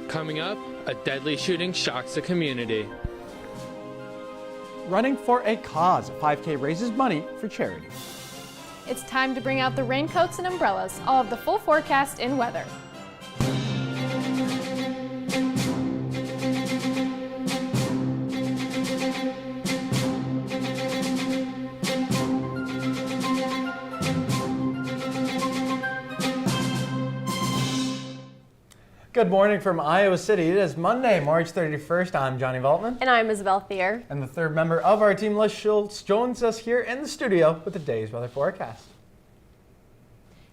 Coming up, a deadly shooting shocks the community. Running for a cause, 5K raises money for charity. It's time to bring out the raincoats and umbrellas. All of the full forecast in weather. Good morning from Iowa City. It is Monday, March 31st. I'm Johnny Veltman. And I'm Isabel Thier. And the third member of our team, Les Schultz, joins us here in the studio with the day's weather forecast.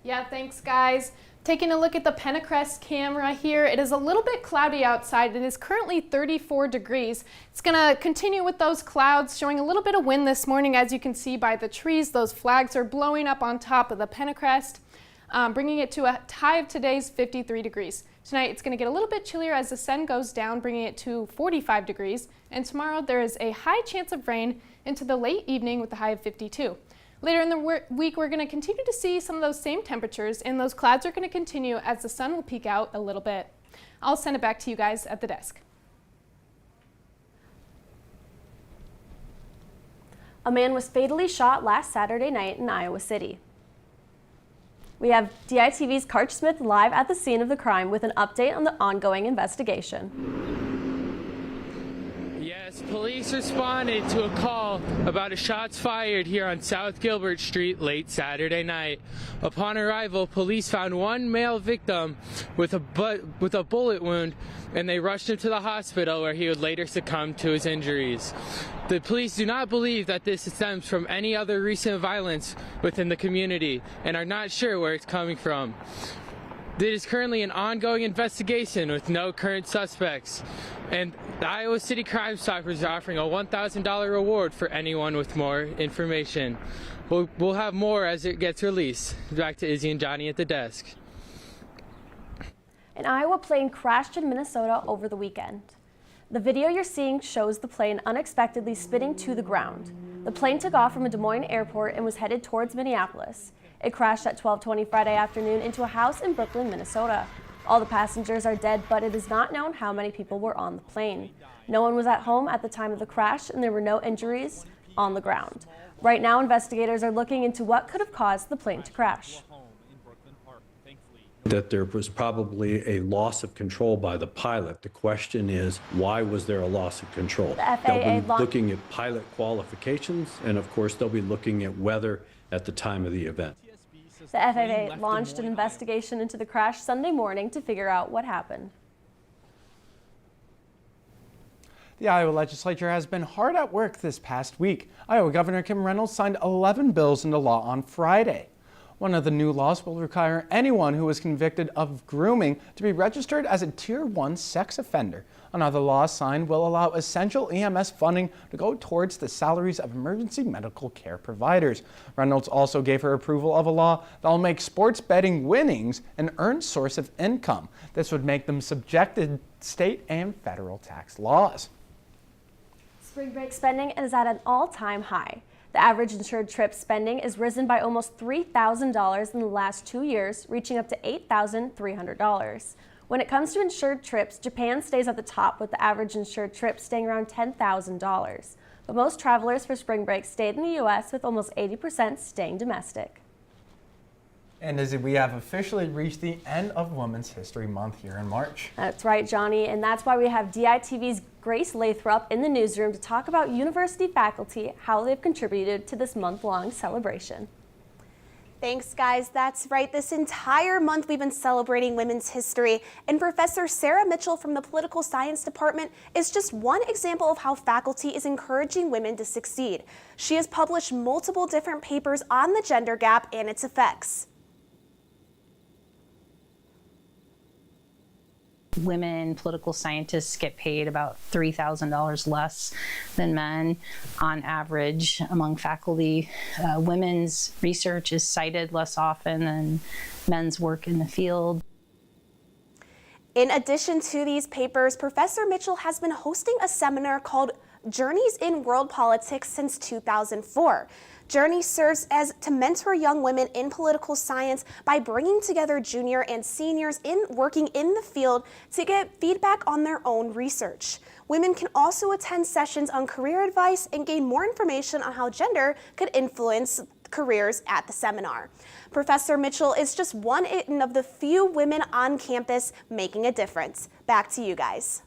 Yeah, thanks guys. Taking a look at the Pentecrest camera here, it is a little bit cloudy outside. It is currently 34 degrees. It's going to continue with those clouds, showing a little bit of wind this morning. As you can see by the trees, those flags are blowing up on top of the Pentecrest, bringing it to a high of today's 53 degrees. Tonight it's going to get a little bit chillier as the sun goes down, bringing it to 45 degrees. And tomorrow there is a high chance of rain into the late evening with a high of 52. Later in the week, we're going to continue to see some of those same temperatures, and those clouds are going to continue as the sun will peek out a little bit. I'll send it back to you guys at the desk. A man was fatally shot last Saturday night in Iowa City. We have DITV's Karch Smith live at the scene of the crime with an update on the ongoing investigation. Yes, police responded to a call about a shots fired here on South Gilbert Street late Saturday night. Upon arrival, police found one male victim with a bullet wound, and they rushed him to the hospital where he would later succumb to his injuries. The police do not believe that this stems from any other recent violence within the community and are not sure where it's coming from. There is currently an ongoing investigation with no current suspects, and the Iowa City Crime Stoppers are offering a $1,000 reward for anyone with more information. We'll have more as it gets released. Back to Izzy and Johnny at the desk. An Iowa plane crashed in Minnesota over the weekend. The video you're seeing shows the plane unexpectedly spinning to the ground. The plane took off from a Des Moines airport and was headed towards Minneapolis. It crashed at 12:20 Friday afternoon into a house in Brooklyn, Minnesota. All the passengers are dead, but it is not known how many people were on the plane. No one was at home at the time of the crash, and there were no injuries on the ground. Right now, investigators are looking into what could have caused the plane to crash. That there was probably a loss of control by the pilot. The question is, why was there a loss of control? The FAA They'll be looking at pilot qualifications, and of course they'll be looking at weather at the time of the event. The FAA launched an investigation into the crash Sunday morning to figure out what happened. The Iowa legislature has been hard at work this past week. Iowa Governor Kim Reynolds signed 11 bills into law on Friday. One of the new laws will require anyone who is convicted of grooming to be registered as a Tier 1 sex offender. Another law signed will allow essential EMS funding to go towards the salaries of emergency medical care providers. Reynolds also gave her approval of a law that will make sports betting winnings an earned source of income. This would make them subjected to state and federal tax laws. Spring break spending is at an all-time high. The average insured trip spending has risen by almost $3,000 in the last 2 years, reaching up to $8,300. When it comes to insured trips, Japan stays at the top with the average insured trip staying around $10,000. But most travelers for spring break stayed in the U.S., with almost 80% staying domestic. And Izzy, we have officially reached the end of Women's History Month here in March. That's right, Johnny, and that's why we have DITV's Grace Lathrop in the newsroom to talk about university faculty, how they've contributed to this month-long celebration. Thanks, guys. That's right. This entire month we've been celebrating women's history, and Professor Sarah Mitchell from the Political Science Department is just one example of how faculty is encouraging women to succeed. She has published multiple different papers on the gender gap and its effects. Women political scientists get paid about $3,000 less than men on average among faculty. Women's research is cited less often than men's work in the field. In addition to these papers, Professor Mitchell has been hosting a seminar called Journeys in World Politics since 2004. Journey serves as to mentor young women in political science by bringing together junior and seniors working in the field to get feedback on their own research. Women can also attend sessions on career advice and gain more information on how gender could influence careers at the seminar. Professor Mitchell is just one of the few women on campus making a difference. Back to you guys.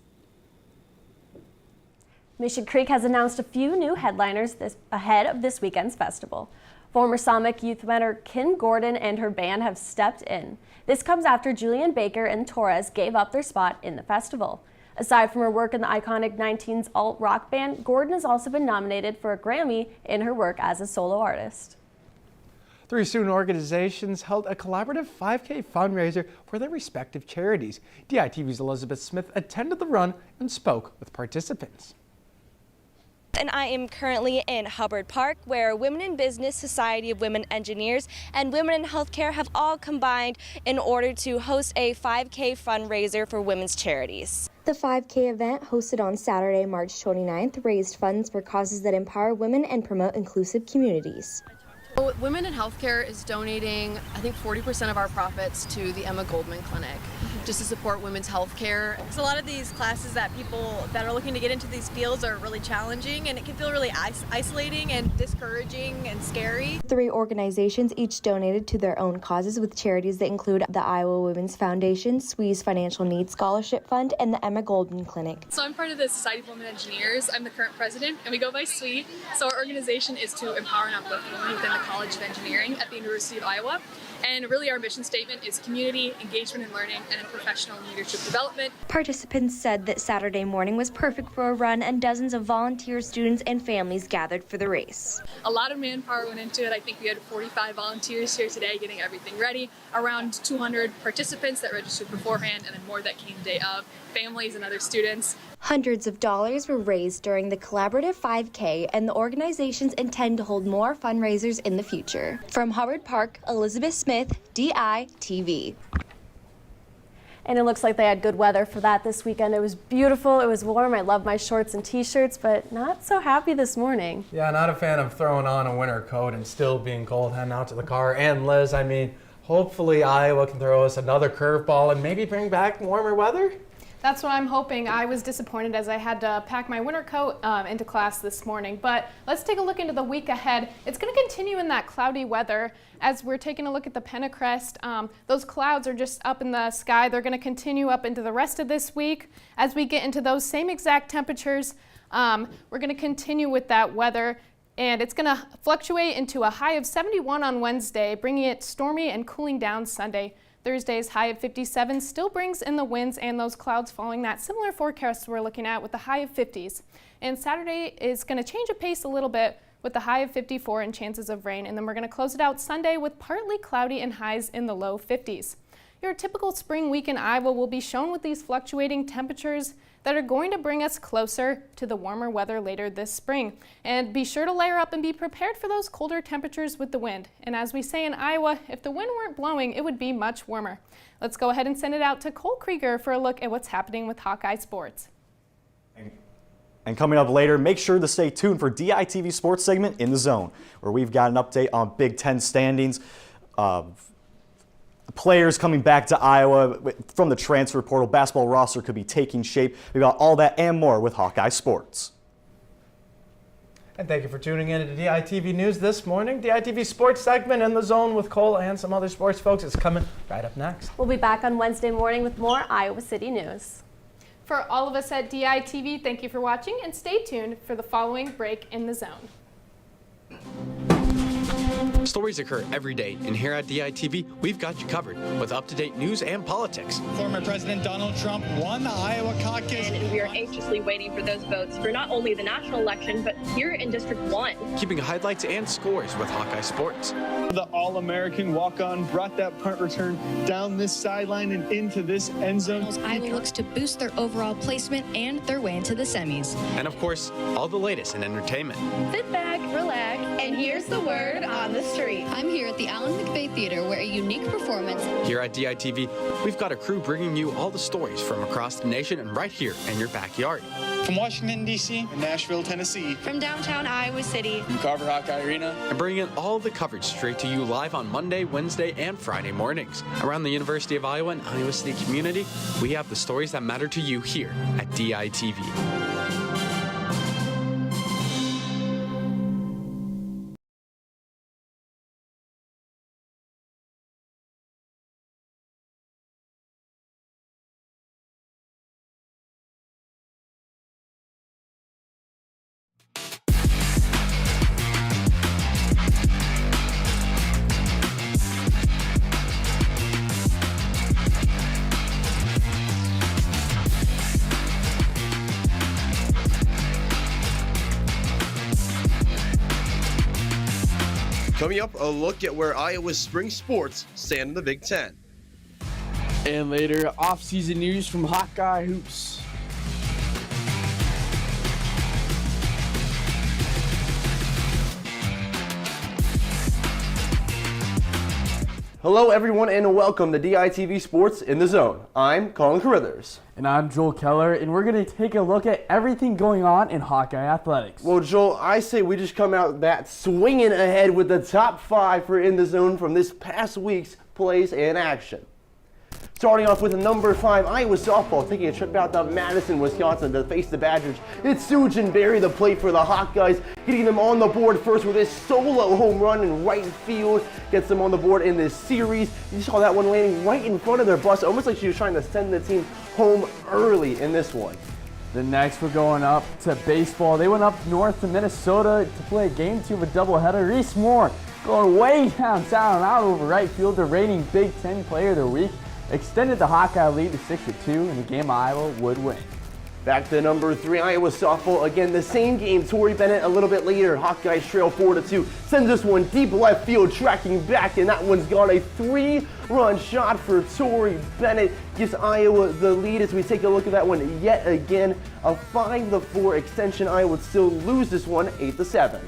Mission Creek has announced a few new headliners ahead of this weekend's festival. Former Somic Youth mentor Kim Gordon and her band have stepped in. This comes after Julian Baker and Torres gave up their spot in the festival. Aside from her work in the iconic 19s alt-rock band, Gordon has also been nominated for a Grammy in her work as a solo artist. 3 student organizations held a collaborative 5K fundraiser for their respective charities. DITV's Elizabeth Smith attended the run and spoke with participants. And I am currently in Hubbard Park, where Women in Business, Society of Women Engineers, and Women in Healthcare have all combined in order to host a 5K fundraiser for women's charities. The 5K event, hosted on Saturday, March 29th, raised funds for causes that empower women and promote inclusive communities. Women in Healthcare is donating, I think, 40% of our profits to the Emma Goldman Clinic, just to support women's health care. So a lot of these classes that people that are looking to get into these fields are really challenging, and it can feel really isolating and discouraging and scary. 3 organizations each donated to their own causes, with charities that include the Iowa Women's Foundation, SWE's Financial Needs Scholarship Fund, and the Emma Goldman Clinic. So I'm part of the Society of Women Engineers. I'm the current president, and we go by SWE. So our organization is to empower and uplift women within the College of Engineering at the University of Iowa. And really our mission statement is community, engagement in learning, and professional leadership development. Participants said that Saturday morning was perfect for a run, and dozens of volunteers, students, and families gathered for the race. A lot of manpower went into it. I think we had 45 volunteers here today getting everything ready, around 200 participants that registered beforehand, and then more that came day of, families and other students. Hundreds of dollars were raised during the collaborative 5K, and the organizations intend to hold more fundraisers in the future. From Hubbard Park, Elizabeth Smith, DITV. And it looks like they had good weather for that this weekend. It was beautiful, it was warm. I love my shorts and t-shirts, but not so happy this morning. Yeah, not a fan of throwing on a winter coat and still being cold heading out to the car. And Liz, I mean, hopefully Iowa can throw us another curveball and maybe bring back warmer weather. That's what I'm hoping. I was disappointed as I had to pack my winter coat into class this morning. But let's take a look into the week ahead. It's going to continue in that cloudy weather. As we're taking a look at the Pentacrest, those clouds are just up in the sky. They're going to continue up into the rest of this week. As we get into those same exact temperatures, we're going to continue with that weather. And it's going to fluctuate into a high of 71 on Wednesday, bringing it stormy and cooling down Sunday. Thursday's high of 57 still brings in the winds and those clouds following that similar forecast we're looking at with the high of 50s. And Saturday is going to change of pace a little bit with the high of 54 and chances of rain. And then we're going to close it out Sunday with partly cloudy and highs in the low 50s. Your typical spring week in Iowa will be shown with these fluctuating temperatures that are going to bring us closer to the warmer weather later this spring. And be sure to layer up and be prepared for those colder temperatures with the wind. And as we say in Iowa, if the wind weren't blowing, it would be much warmer. Let's go ahead and send it out to Cole Krieger for a look at what's happening with Hawkeye Sports. And coming up later, make sure to stay tuned for DITV Sports segment In the Zone, where we've got an update on Big Ten standings. Players coming back to Iowa from the transfer portal, basketball roster could be taking shape. We've got all that and more with Hawkeye Sports. And thank you for tuning in to DITV News this morning. DITV Sports segment In the Zone with Cole and some other sports folks is coming right up next. We'll be back on Wednesday morning with more Iowa City news. For all of us at DITV, thank you for watching and stay tuned for the following break in the zone. Stories occur every day, and here at DITV, we've got you covered with up-to-date news and politics. Former President Donald Trump won the Iowa caucus. And we are anxiously waiting for those votes for not only the national election, but here in District 1. Keeping highlights and scores with Hawkeye Sports. The All-American walk-on brought that punt return down this sideline and into this end zone. Iowa looks to boost their overall placement and their way into the semis. And of course, all the latest in entertainment. Sit back, relax, and here's the word on the street. history. I'm here at the Alan McVeigh Theater where a unique performance. Here at DITV, we've got a crew bringing you all the stories from across the nation and right here in your backyard. From Washington, D.C., Nashville, Tennessee, From downtown Iowa City. from Carver Hawkeye Arena, And bringing all the coverage straight to you live on Monday, Wednesday, and Friday mornings. Around the University of Iowa and Iowa State community, we have the stories that matter to you here at DITV. Coming up, a look at where Iowa's spring sports stand in the Big Ten. And later, off-season news from Hawkeye Hoops. Hello, everyone, and welcome to DITV Sports in the Zone. I'm Colin Carruthers. And I'm Joel Keller, and we're going to take a look at everything going on in Hawkeye athletics. Well, Joel, I say we just come out that swinging ahead with the top 5 for In the Zone from this past week's plays and action. Starting off with number 5, Iowa softball taking a trip out to Madison, Wisconsin to face the Badgers. It's Sujan Berry, the plate for the Hawkeyes, getting them on the board first with his solo home run in right field. Gets them on the board in this series. You saw that one landing right in front of their bus, almost like she was trying to send the team home early in this one. Then next, we're going up to baseball. They went up north to Minnesota to play game 2 of a doubleheader. Reese Moore going way downtown out over right field. The reigning Big Ten Player of the Week extended the Hawkeye lead to 6-2 in the game Iowa would win. Back to number 3, Iowa softball. Again, the same game. Tori Bennett a little bit later. Hawkeyes trail 4-2. Sends this one deep left field, tracking back, and that one's got a 3-run shot for Tori Bennett. Gives Iowa the lead as we take a look at that one yet again. A 5-4 extension. Iowa would still lose this one 8-7.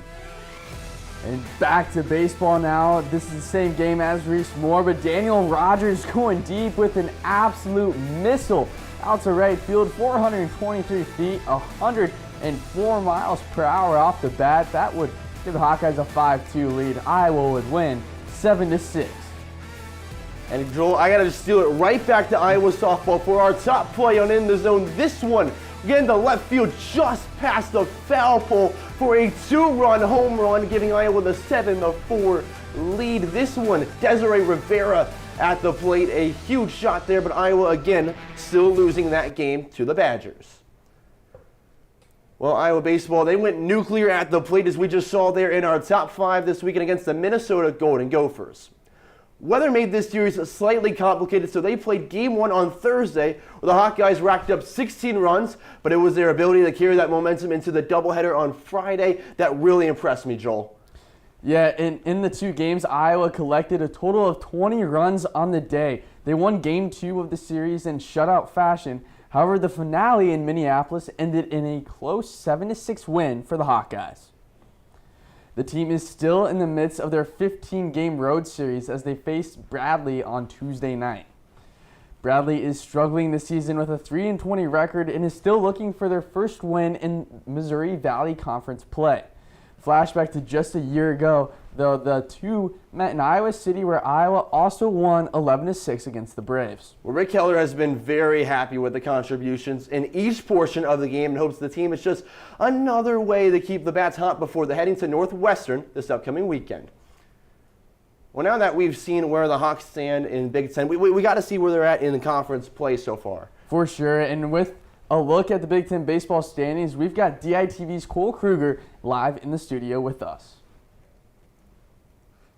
And back to baseball now. This is the same game as Reese Moore, but Daniel Rogers going deep with an absolute missile out to right field, 423 feet, 104 miles per hour off the bat. That would give the Hawkeyes a 5-2 lead. Iowa would win 7-6. And Joel, I gotta just steal it right back to Iowa softball for our top play on In the Zone. This one, again, the left field just past the foul pole for a 2-run home run, giving Iowa the 7-4 lead. This one, Desiree Rivera at the plate, a huge shot there, but Iowa again still losing that game to the Badgers. Well, Iowa baseball, they went nuclear at the plate as we just saw there in our top 5 this weekend against the Minnesota Golden Gophers. Weather made this series slightly complicated, so they played game 1 on Thursday, where the Hawkeyes racked up 16 runs, but it was their ability to carry that momentum into the doubleheader on Friday that really impressed me, Joel. Yeah, in the 2 games, Iowa collected a total of 20 runs on the day. They won game 2 of the series in shutout fashion. However, the finale in Minneapolis ended in a close 7-6 win for the Hawkeyes. The team is still in the midst of their 15-game road series as they face Bradley on Tuesday night. Bradley is struggling this season with a 3-20 record and is still looking for their first win in Missouri Valley Conference play. Flashback to just a year ago, though, the two met in Iowa City, where Iowa also won 11-6 against the Braves. Well, Rick Keller has been very happy with the contributions in each portion of the game and hopes the team is just another way to keep the bats hot before they're heading to Northwestern this upcoming weekend. Well, now that we've seen where the Hawks stand in Big Ten, we got to see where they're at in the conference play so far. For sure, and with a look at the Big Ten baseball standings, we've got DITV's Cole Kruger live in the studio with us.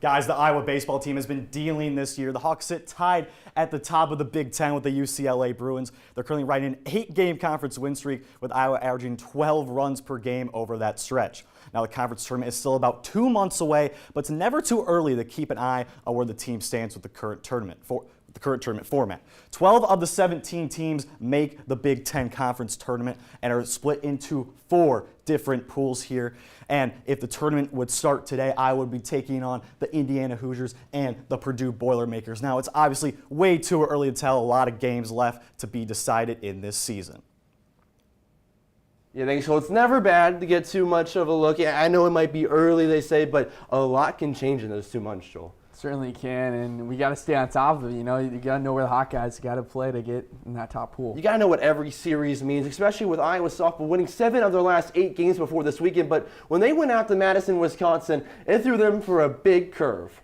Guys, the Iowa baseball team has been dealing this year. The Hawks sit tied at the top of the Big Ten with the UCLA Bruins. They're currently riding an 8-game conference win streak, with Iowa averaging 12 runs per game over that stretch. Now, the conference tournament is still about 2 months away, but it's never too early to keep an eye on where the team stands with the current tournament. the current tournament format. 12 of the 17 teams make the Big Ten Conference tournament and are split into 4 different pools here. And if the tournament would start today, I would be taking on the Indiana Hoosiers and the Purdue Boilermakers. Now, it's obviously way too early to tell. A lot of games left to be decided in this season. Yeah, thanks. So it's never bad to get too much of a look. Yeah, I know it might be early, they say, but a lot can change in those 2 months, Joel. Certainly can, and we got to stay on top of it. You know, you got to know where the Hawkeyes got to play to get in that top pool. You got to know what every series means, especially with Iowa softball winning 7 of their last 8 games before this weekend. But when they went out to Madison, Wisconsin, it threw them for a big curve.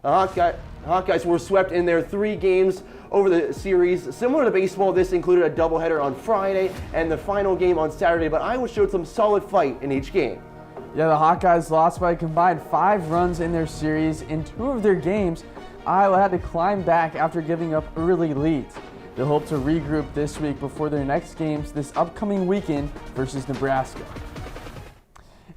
The Hawkeyes were swept in their 3 games over the series. Similar to baseball, this included a doubleheader on Friday and the final game on Saturday, but Iowa showed some solid fight in each game. Yeah, the Hawkeyes lost by a combined 5 runs in their series. In 2 of their games, Iowa had to climb back after giving up early leads. They'll hope to regroup this week before their next games this upcoming weekend versus Nebraska.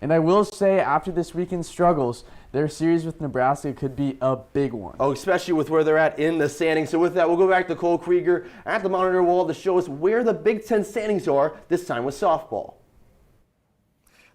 And I will say, after this weekend's struggles, their series with Nebraska could be a big one. Oh, especially with where they're at in the standings. So with that, we'll go back to Cole Krieger at the monitor wall to show us where the Big Ten standings are, this time with softball.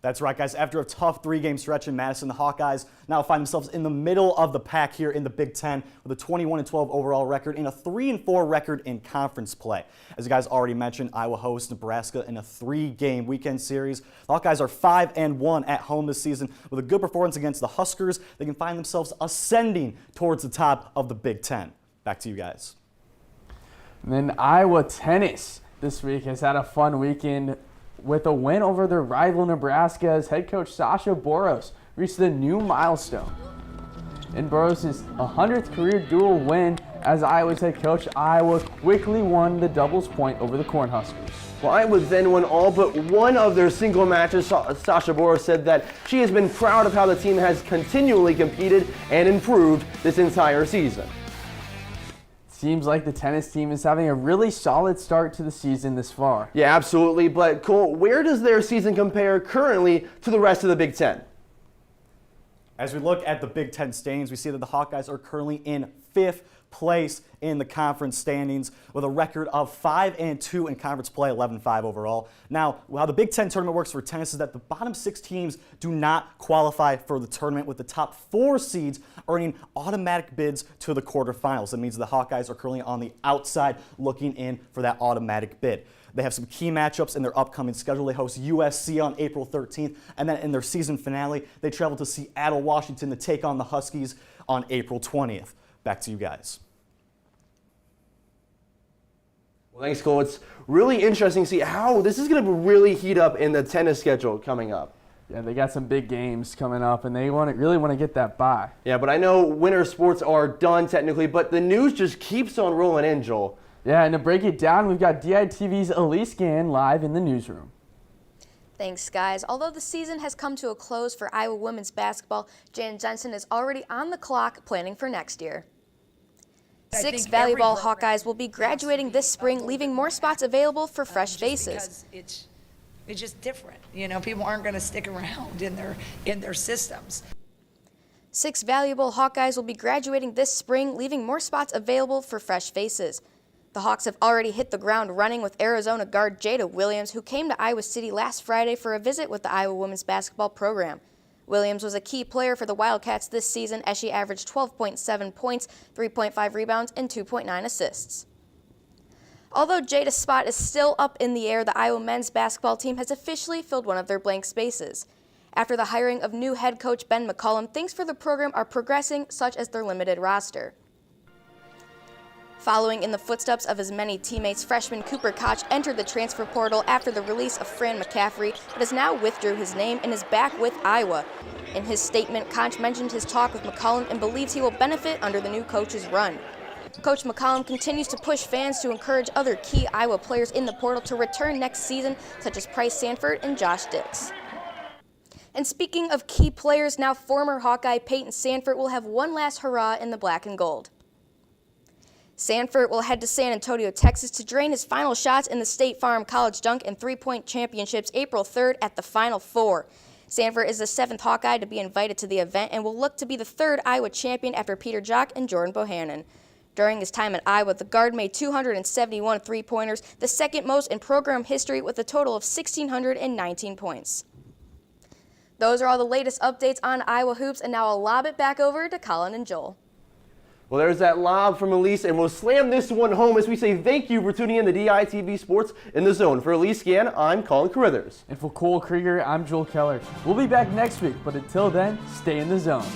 That's right, guys. After a tough 3-game stretch in Madison, the Hawkeyes now find themselves in the middle of the pack here in the Big Ten with a 21-12 overall record and a 3-4 record in conference play. As you guys already mentioned, Iowa hosts Nebraska in a 3-game weekend series. The Hawkeyes are 5-1 at home this season. With a good performance against the Huskers, they can find themselves ascending towards the top of the Big Ten. Back to you guys. And then Iowa tennis this week has had a fun weekend with a win over their rival Nebraska as head coach Sasha Boros reached a new milestone. In Boros' 100th career dual win as Iowa's head coach, Iowa quickly won the doubles point over the Cornhuskers. Well, Iowa then won all but one of their single matches. Sasha Boros said that she has been proud of how the team has continually competed and improved this entire season. Seems like the tennis team is having a really solid start to the season this far. Yeah, absolutely. But Cole, where does their season compare currently to the rest of the Big Ten? As we look at the Big Ten standings, we see that the Hawkeyes are currently in 5th place in the conference standings with a record of 5-2 in conference play, 11-5 overall. Now, how the Big Ten tournament works for tennis is that the bottom 6 teams do not qualify for the tournament, with the top 4 seeds earning automatic bids to the quarterfinals. That means the Hawkeyes are currently on the outside looking in for that automatic bid. They have some key matchups in their upcoming schedule. They host USC on April 13th, and then in their season finale, they travel to Seattle, Washington to take on the Huskies on April 20th. Back to you guys. Well, thanks, Cole. It's really interesting to see how this is going to really heat up in the tennis schedule coming up. Yeah, they got some big games coming up, and they really want to get that bye. Yeah, but I know winter sports are done technically, but the news just keeps on rolling in, Joel. Yeah, and to break it down, we've got DITV's Elise Gann live in the newsroom. Thanks, guys. Although the season has come to a close for Iowa women's basketball, Jan Jensen is already on the clock planning for next year. 6 volleyball Hawkeyes will be graduating this spring, leaving more spots available for fresh faces. It's just different. You know, people aren't going to stick around in their systems. 6 valuable Hawkeyes will be graduating this spring, leaving more spots available for fresh faces. The Hawks have already hit the ground running with Arizona guard Jada Williams, who came to Iowa City last Friday for a visit with the Iowa women's basketball program. Williams was a key player for the Wildcats this season as she averaged 12.7 points, 3.5 rebounds, and 2.9 assists. Although Jada's spot is still up in the air, the Iowa men's basketball team has officially filled one of their blank spaces. After the hiring of new head coach Ben McCollum, things for the program are progressing, such as their limited roster. Following in the footsteps of his many teammates, freshman Cooper Koch entered the transfer portal after the release of Fran McCaffrey, but has now withdrew his name and is back with Iowa. In his statement, Koch mentioned his talk with McCollum and believes he will benefit under the new coach's run. Coach McCollum continues to push fans to encourage other key Iowa players in the portal to return next season, such as Price Sanford and Josh Dix. And speaking of key players, now former Hawkeye Peyton Sanford will have one last hurrah in the black and gold. Sanford will head to San Antonio, Texas to drain his final shots in the State Farm College Dunk and Three-Point Championships April 3rd at the Final Four. Sanford is the 7th Hawkeye to be invited to the event and will look to be the 3rd Iowa champion after Peter Jock and Jordan Bohannon. During his time at Iowa, the guard made 271 three-pointers, the second most in program history with a total of 1,619 points. Those are all the latest updates on Iowa hoops, and now I'll lob it back over to Colin and Joel. Well, there's that lob from Elise, and we'll slam this one home as we say thank you for tuning in to DITV Sports in the Zone. For Elise Gann, I'm Colin Carruthers. And for Cole Krieger, I'm Joel Keller. We'll be back next week, but until then, stay in the zone.